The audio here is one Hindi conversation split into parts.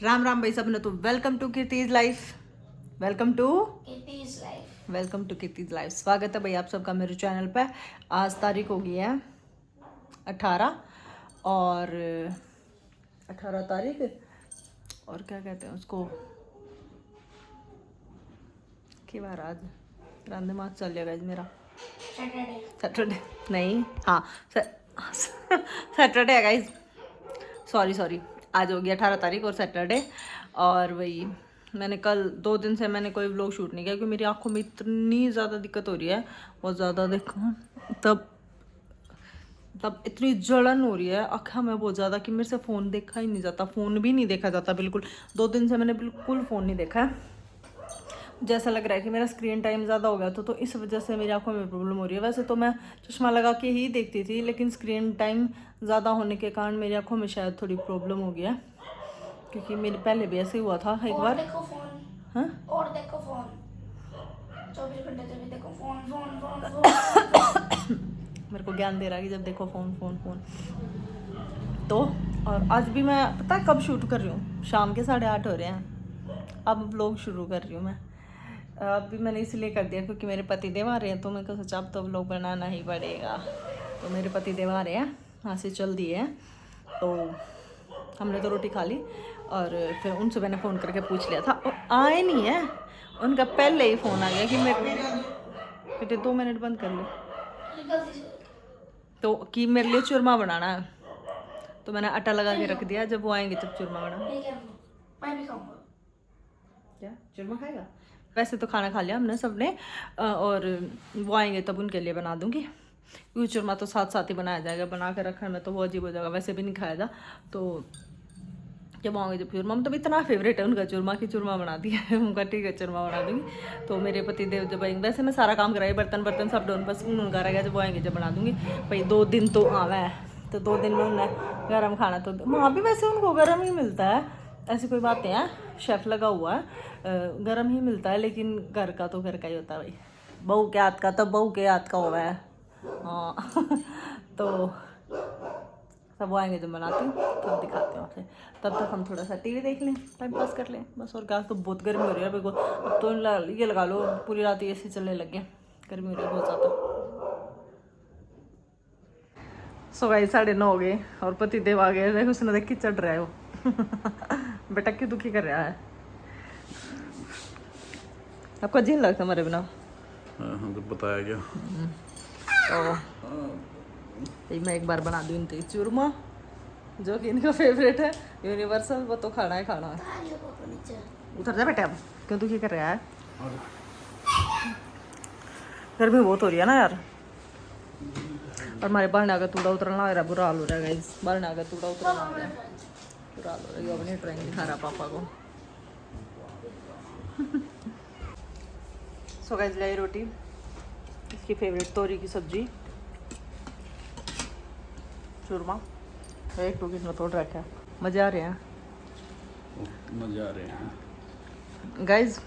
राम राम भाई सबने। तो welcome to Kirti's life. Welcome to Kirti's life. स्वागत है भाई आप सबका मेरे चैनल पे। आज तारीख हो गई है 18 और 18 तारीख और क्या कहते हैं उसको की बार आज रात दिमाग चल जाएगा आज मेरा। सैटरडे नहीं, हाँ सैटरडे है गाइज। सॉरी आज हो गया 18 तारीख और सैटरडे। और वही मैंने कल 2 दिन से मैंने कोई व्लॉग शूट नहीं किया क्योंकि मेरी आंखों में इतनी ज़्यादा दिक्कत हो रही है, बहुत ज़्यादा। देखो तब तब इतनी जलन हो रही है आँखों में बहुत ज़्यादा कि मेरे से फ़ोन देखा ही नहीं जाता, फ़ोन भी नहीं देखा जाता बिल्कुल। 2 दिन से मैंने बिल्कुल फ़ोन नहीं देखा है। जैसा लग रहा है कि मेरा स्क्रीन टाइम ज़्यादा हो गया तो इस वजह से मेरी आंखों में प्रॉब्लम हो रही है। वैसे तो मैं चश्मा लगा के ही देखती थी, लेकिन स्क्रीन टाइम ज़्यादा होने के कारण मेरी आंखों में शायद थोड़ी प्रॉब्लम हो गया है, क्योंकि मेरे पहले भी ऐसे हुआ था एक बार। देखो फोन। हाँ और देखो फोन 24 घंटे जब भी देखो फोन फोन फोन फोन। मेरे को ज्ञान दे रहा है कि जब देखो फ़ोन फ़ोन फ़ोन। तो और आज भी मैं पता है कब शूट कर रही हूँ, शाम के 8:30 हो रहे हैं। अब व्लॉग शुरू कर रही हूँ मैं। अभी मैंने इसलिए कर दिया क्योंकि मेरे पति देव आ रहे हैं, तो मैं कहा सोचा अब तो व्लॉग बनाना ही पड़ेगा। तो मेरे पति देव आ रहे हैं, वहाँ से चल दिए हैं। तो हमने तो रोटी खा ली और फिर उनसे मैंने फ़ोन करके पूछ लिया था और आए नहीं है। उनका पहले ही फ़ोन आ गया कि मेरे बेटे 2 मिनट बंद कर ले, तो कि मेरे लिए चूरमा बनाना है। तो मैंने आटा लगा के रख दिया, जब वो आएंगे तब चूरमा बनाना। मैं भी खाऊंगा। क्या चूरमा खाएगा? वैसे तो खाना खा लिया हमने सबने, और वो आएंगे तब उनके लिए बना दूंगी। क्योंकि चूरमा तो साथ साथ ही बनाया जाएगा, बना के रखने में तो वो अजीब हो जाएगा, वैसे भी नहीं खाया जा। तो जब आऊँगी जब चूरमा, मतलब इतना फेवरेट है उनका चूरमा कि चूरमा बना दिया है उनका। ठीक है चूरमा बना दूंगी। तो मेरे पति देव जब आएंगे, वैसे मैं सारा काम कराई, बर्तन बर्तन सब डोन, बस उनका रहेगा। जब वो आएंगे जब बना दूंगी भाई। 2 दिन तो आवा है, तो 2 दिन में उन्हें गर्म खाना, तो वहाँ भी वैसे उनको गर्म ही मिलता है, ऐसी कोई बात नहीं है। शेफ़ लगा हुआ है, गर्म ही मिलता है, लेकिन घर का तो घर का ही होता है भाई। बहू के हाथ का तो बहू के हाथ का हुआ है। हाँ तो सब वो आएंगे जब बनाती हूँ तब दिखाती हूँ आपसे। तब तक हम थोड़ा सा टीवी देख लें, टाइम पास कर लें बस। और क्या, तो बहुत गर्मी हो रही है बिल्कुल। अब तो ये लगा लो पूरी रात एसी चलने लग गया, गर्मी हो रही है बहुत ज़्यादा। सो गाइस 9:30 हो गए और पति देव आ गए। देखो उसने देख के चढ़ रहा है वो बेटा क्यों दुखी कर रहा है? आपको अजीब लगता हमारे बिना? हाँ तो बताया गया। तो मैं एक बार बना दूँ इनके चूरमा, जो कि इनका फेवरेट है, यूनिवर्सल। वो तो खाना है खाना है। उतर जा बेटा, अब क्यों दुखी कर रहा है? गर्मी बहुत हो रही है ना यार। और हमारे बाहर आकर तूड़ा उतरना हो रहा है, बुरा हाल हो रहा है गाइस। बाहर आकर तूड़ा उतरना हो रहा है, बुरा हाल हो रहा है। अपनी ड्राइंग दिखा रहा पापा को। सो गाइस लाई रोटी, इसकी फेवरेट तोरी की सब्जी, चूरमा, एक टूकिस में तोड़ रखा है। मज़े आ रहे हैं मज़े आ रहे हैं गाइज।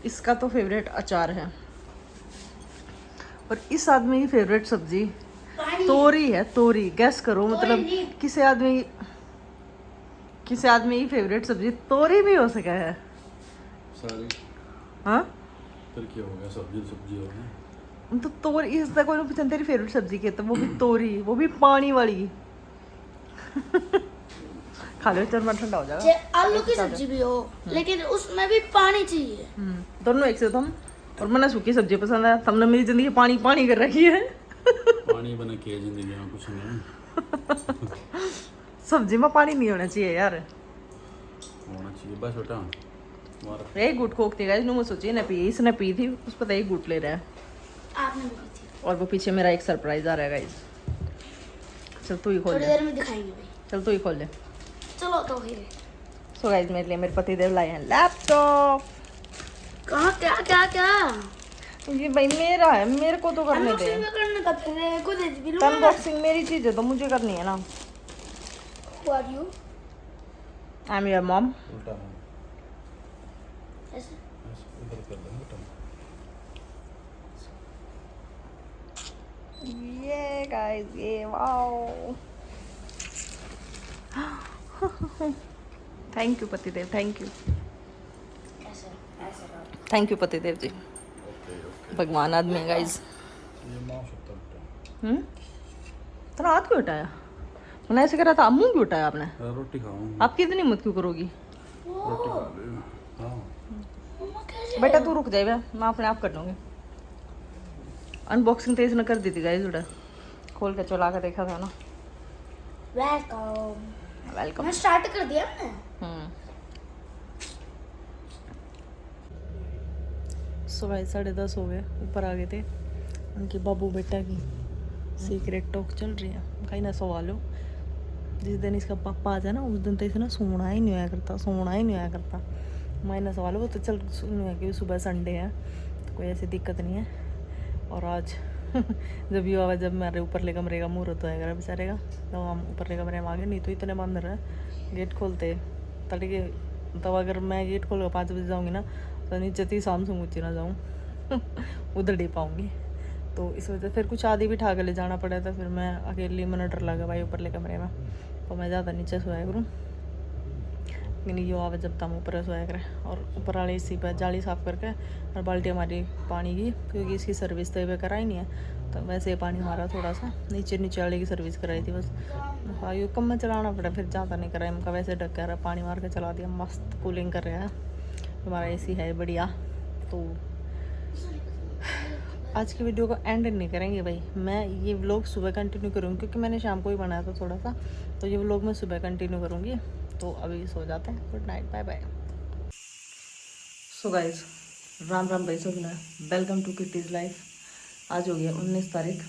इसका तो फेवरेट अचार है और इस आदमी की फेवरेट सब्जी तोरी है। तोरी, गैस करो, मतलब किसी आदमी की फेवरेट सब्जी तोरी भी हो सका है। सारी। हाँ फिर क्या हो गया, सब्जी सब्जी हो गया। तो तोरी इस तक कोई पसंद तेरी फेवरेट सब्जी की, तो वो भी तोरी, वो भी पानी वाली खा लो, चूरमा ठंडा हो जाएगा। आलू की सब्जी भी हो लेकिन उसमें भी पानी चाहिए। दोनों एक से तुम। और मैंने सूखी सब्जी पसंद है, तुमने मेरी जिंदगी पानी पानी कर रखी है पानी बना के जिंदगी में कुछ नहीं सब्जी में पानी नहीं होना चाहिए यार। होना चाहिए बस बेटा तुम्हारा। एक गुट खोकती गई, मैं सोची ना पी, इसने पी थी, उस पर एक गुट ले रहा है। आपने भी की थी। और वो पीछे मेरा एक सरप्राइज आ रहा है गाइस। चल तू ही खोल थोड़ी ले, देर में दिखाएंगे भाई। चल तू ही खोल ले। चलो तो फिर सो गाइस मेरे लिए मेरे पति देव लाए हैं लैपटॉप। कहाँ क्या क्या क्या ये भाई मेरा है, मेरे को तो करने दे। अनबॉक्सिंग करने का फिर को दे दी। अनबॉक्सिंग मेरी चीज है तो मुझे करनी है ना। Who are you? I am your mom. उल्टा है ऐसे इधर कर दो बेटा। ये गाइस, ये वाओ थैंक यू पतिदेव, थैंक यू, ऐसे ऐसे करो। थैंक यू पतिदेव जी। ओके ओके भगवान आदमी है गाइज। ये माफ होता है तो रात क्यों उठाया? मैंने ऐसे करा था, मुंह क्यों उठाया आपने? रोटी खाऊं आपकी इतनी हिम्मत क्यों करोगी? रोटी खा ले हाँ मम्मा कैसे बेटा तू रुक जाए, मैं अपने आप कर लूँगी। अनबॉक्सिंग तेज न कर दी थी गाइज, उड़ा खोल के चला के देखा था ना। वेलकम। वेलकम। मैं स्टार्ट कर दिया हमने। सुबह 10:30 हो गए, ऊपर आ गए थे। उनकी बाबू बेटा की सीक्रेट टॉक चल रही है। कहीं ना सवालो, जिस दिन इसका पापा आ जाए ना उस दिन तो इसे ना सोना ही नहीं होया करता, सोना ही नहीं होया करता। माइना सवालो वो तो चल सुन कि सुबह संडे है तो कोई ऐसी दिक्कत नहीं है। और आज जब ये आवाज़, जब मेरे ऊपरले कमरे का मुहूर्त होएगा बेचारे का, तो हम ऊपरले कमरे में आ गए। नहीं तो इतने बंद रहे गेट खोलते तड़के। तब अगर मैं गेट खोल कर 5 बजे जाऊँगी ना तो नीचे थी शाम से ऊँची ना जाऊँ उधर नहीं पाऊँगी। तो इस वजह से फिर कुछ आदि भी उठा के ले जाना पड़ा था। फिर मैं अकेली, मैंने डर लगा भाई ऊपरले कमरे में, तो मैं ज़्यादा नीचे सोया करूँ। लेकिन ये आवाज़ जब तम ऊपर सोया करे। और ऊपर वाले इसी पर जाली साफ़ करके और बाल्टी हमारी पानी की, क्योंकि इसकी सर्विस तो ये कराई नहीं है, तो वैसे ही पानी हमारा थोड़ा सा नीचे वाले की सर्विस कराई थी बस। हाँ ये कम में चलाना पड़ा, फिर ज़्यादा नहीं कराया इनका, वैसे ढक कर पानी मार के चला दिया। मस्त कूलिंग कर रहा है हमारा एसी है बढ़िया। तो आज की वीडियो को एंड नहीं करेंगे भाई, मैं ये व्लॉग सुबह कंटिन्यू करूँगी क्योंकि मैंने शाम को ही बनाया था थोड़ा सा, तो ये व्लॉग मैं सुबह कंटिन्यू करूँगी। तो अभी सो जाते हैं, good night, bye bye. So guys, Ram Ram भाई, सब वेलकम टू किटीज़ लाइफ। आज हो गया 19 तारीख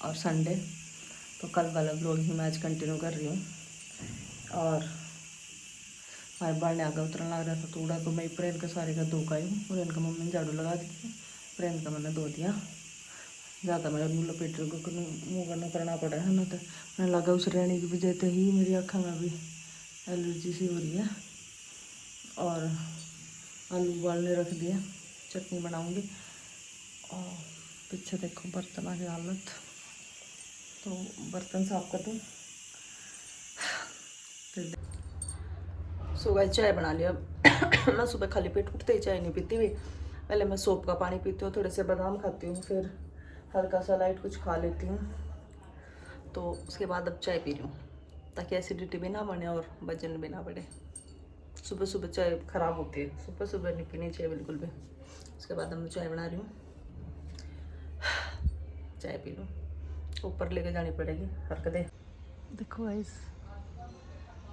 और संडे, तो कल वाला व्लॉग ही मैं आज कंटिन्यू कर रही हूँ। और हमारे बाढ़ ने आगे उतरने लग रहा था थोड़ा, तो मैं प्रेन का सारे का धो का हूँ। और इनका मम्मी ने झाड़ू लगा दी थी, प्रेन का मैंने धो दिया। ज़्यादा मेरा मुँह लपेट मुँह करना करना पड़ा है ना, तो मैंने लगा उस रहने की वजह से ही मेरी आँखों में भी एलर्जी सी हो रही है। और आलू उबालने रख दिए, चटनी बनाऊंगी। और पीछे देखो बर्तनों की हालत, तो बर्तन साफ कर दूँ। सुबह चाय बना लिया मैं सुबह खाली पेट उठते ही चाय नहीं पीती हुई, पहले मैं सोप का पानी पीती हूँ, थोड़े से बादाम खाती हूँ, फिर हल्का सा लाइट कुछ खा लेती हूँ। तो उसके बाद अब चाय पी रही हूँ ताकि एसिडिटी भी ना बने और वजन भी ना बढ़े। सुबह सुबह चाय ख़राब होती है, सुबह सुबह नहीं पीनी चाहिए बिल्कुल भी। उसके बाद अब मैं चाय बना रही हूँ, चाय पी लूँ, ऊपर लेके जानी पड़ेगी हरकतें। देखो गाइस,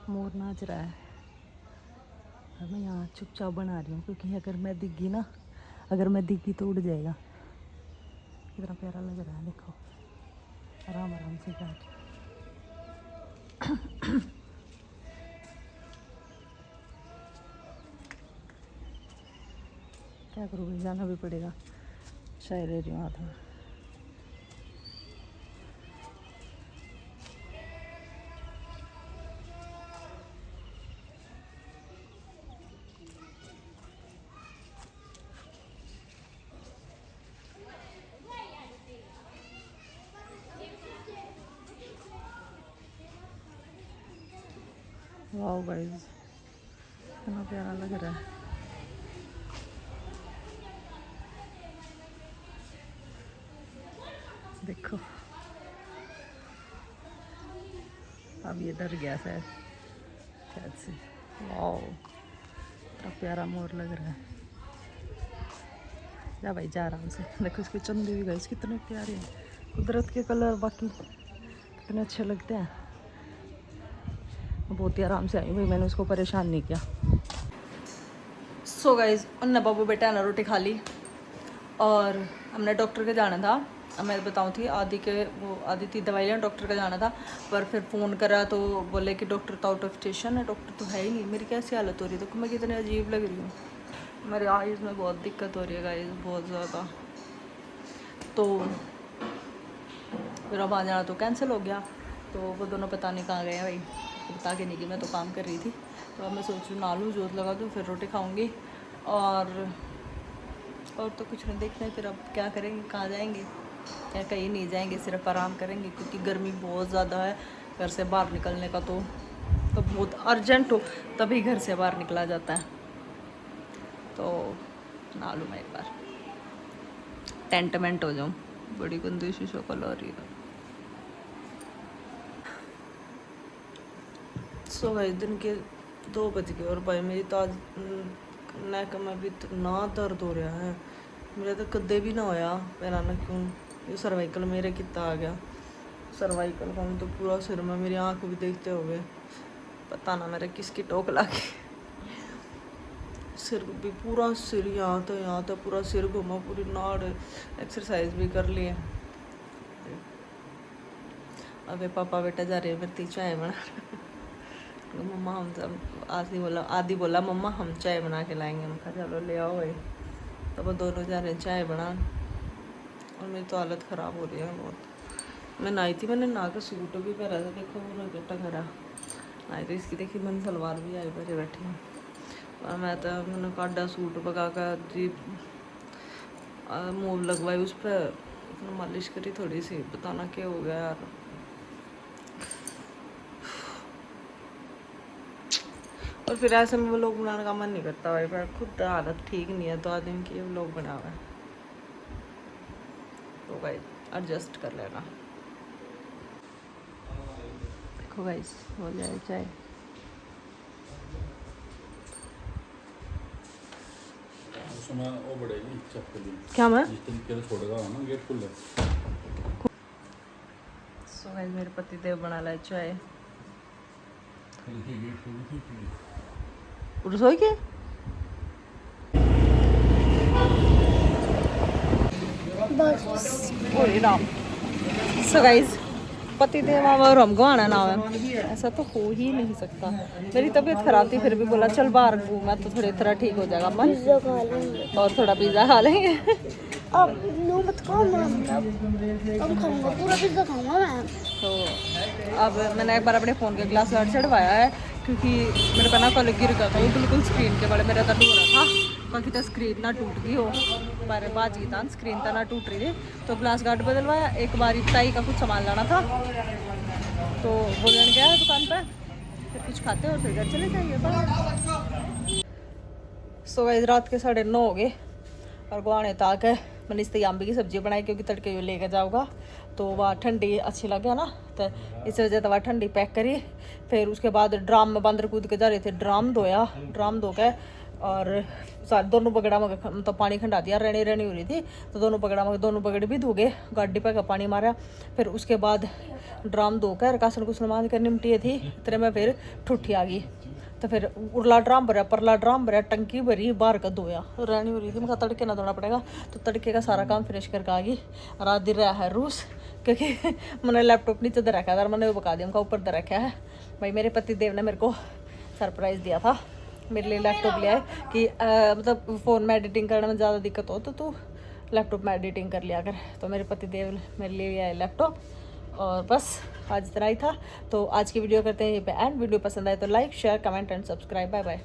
मोर नाच रहा है और मैं यहाँ चुपचाप बना रही हूँ क्योंकि अगर मैं दिखी ना, अगर मैं दिखी तो उड़ जाएगा। कितना प्यारा लग रहा है, देखो आराम आराम से बैठ। क्या करोगे, जाना भी पड़ेगा, शायद रह रही हूँ हाथ में। वाओ गाइस, कितना प्यारा लग रहा है। देखो अब ये डर गया शायद से। वाओ, कितना प्यारा मोर लग रहा है। जा भाई जा आराम से। देखो इसके चंदे भी गाइस कितने प्यारे हैं, कुदरत के कलर बाकी कितने अच्छे लगते हैं। बहुत ही आराम से आई भाई, मैंने उसको परेशान नहीं किया। सो गाइस, उन्होंने बाबू बेटा ने रोटी खा ली और हमने डॉक्टर के जाना था। अब मैं बताऊँ थी आदि के, वो आदि थी दवाई लेना, डॉक्टर का जाना था, पर फिर फ़ोन करा तो बोले कि डॉक्टर तो आउट ऑफ स्टेशन है, डॉक्टर तो है ही नहीं। मेरी कैसी हालत हो रही है, देखो मैं कितनी अजीब लग रही हूँ, मेरे आइज़ में बहुत दिक्कत हो रही है गाइस, बहुत ज़्यादा। तो फिर अब आ जाना तो कैंसिल हो गया, तो वो दोनों पता नहीं कहाँ गए भाई, तो बता के नहीं कि मैं तो काम कर रही थी। तो अब मैं सोच रही हूँ नहा लूँ, जोत लगा दूँ, फिर रोटी खाऊँगी और तो कुछ नहीं देखना है। फिर अब क्या करेंगे, कहाँ जाएंगे, या कहीं नहीं जाएंगे, सिर्फ आराम करेंगे क्योंकि गर्मी बहुत ज़्यादा है। घर से बाहर निकलने का तो तो बहुत अर्जेंट हो तभी घर से बाहर निकला जाता है। तो ना लूँ मैं एक बार टेंटमेंट हो जाऊँ। बड़ी गंदी सी शक्ल आ रही है। सो भाई दिन के 2 बज गए और भाई मेरी तो आज नेक में भी इतना दर्द हो रहा है। मेरा तो कदे भी ना होया मेरा ना क्यों ये सर्वाइकल मेरे कितना आ गया। सर्वाइकल का तो पूरा सिर में मेरी आँख भी देखते हो गए। पता ना मेरे किसकी टोक लगी। सिर भी पूरा सिर यहाँ तो पूरा सिर घुमा, पूरी नाड़। एक्सरसाइज भी कर लिए। अबे पापा बेटा जा रहे हैं मेरी चाय बना। मम्मा हम सब आदि बोला मम्मा हम चाय बना के लाएंगे। मैं कहा चलो ले आओ भाई। तब दोनों जा रहे हैं चाय बनाने और मेरी तो हालत ख़राब हो रही है बहुत। मैं नहाई थी, मैंने नहा के सूट भी पहना था। देखो पूरा बेटा खरा नहाई थी। इसकी देखी मैंने सलवार भी आई बजे बैठी हूँ और मैं तो मैंने काटा सूट पका कर जी मूव लगवाई उस पर मालिश करी थोड़ी सी। बताना क्या हो गया यार। और फिर ऐसे में व्लॉग बनाने का मन नहीं करता भाई। पर खुद हालत ठीक नहीं है तो आदमी की व्लॉग बना हुआ है तो भाई एडजस्ट कर लेना। देखो गाइस हो जाए चाय। उसमें वो बढ़ेगी चप्पल क्या मैं जिस तरीके से छोड़ेगा ना गेट खुले। सो गाइस मेरे पति देव बना लाए चाय। रसोई के राम। सो गाइस पति देव और हमको आना ना है ऐसा तो हो ही नहीं सकता। मेरी तबीयत खराब थी फिर भी बोला चल बाहर घूमा तो थोड़ी तरह ठीक हो जाएगा मन। पिज्जा खा लेंगे और थोड़ा पिज़्ज़ा खा लेंगे। अब नो मत खाओ ना, अब खाऊंगा पूरा पिज्जा खाऊंगा मैं। तो अब मैंने एक बार अपने फ़ोन के ग्लास गार्ड चढ़वाया है क्योंकि मेरे को ना कल गिर गया था वो बिल्कुल स्क्रीन के बड़े मेरा दर्द हो रहा था। बाकी तो स्क्रीन ना टूट गई हो पर बाज गई था स्क्रीन तो ना टूट रही थी। तो ग्लास गार्ड बदलवाया। एक बार ताई का कुछ सामान लाना था तो बोलने गया है दुकान पर। फिर कुछ खाते और फिर घर चले जाएंगे। सो गाइस रात के 9:30 हो गए और गुआने तक है मैंने इस आंबे की सब्जी बनाई क्योंकि तड़के लेकर जाऊँगा तो वह ठंडी अच्छी लगे ना तो इस वजह से वह ठंडी पैक करी। फिर उसके बाद ड्राम में बंदर कूद के जा रहे थे। ड्राम धोया। ड्राम धो के और दोनों बगड़ा में तो पानी खंडा दिया। रहनी हो रही थी तो दोनों बगड़े भी धो गए। गाड़ी पे का पानी मारा। फिर उसके बाद ड्राम धो कर कासन कुसन मार कर निमटी थी तेरे में फिर ठुठी आ गई। तो फिर उरला ड्राम भरा परला ड्राम भरा टंकी भरी बाहर का धोया। रहनी हो रही थी मैं तड़के ना धोना पड़ेगा तो तड़के का सारा काम फिनिश करके आ गई। रात दिन रहा है रूस क्योंकि मैंने लैपटॉप नीचे दे रखा था। मैंने वो बका दिया उनका ऊपर दे रखा है। भाई मेरे पति देव ने मेरे को सरप्राइज़ दिया था। मेरे लिए लैपटॉप लिया है कि मतलब फ़ोन में एडिटिंग करने में ज़्यादा दिक्कत हो तो तू लैपटॉप में एडिटिंग कर लिया कर। तो मेरे पति देव मेरे लिए लिया है लैपटॉप। और बस आज इतना ही था। तो आज की वीडियो करते हैं ये पे एंड। वीडियो पसंद आए तो like share comment and subscribe. Bye bye.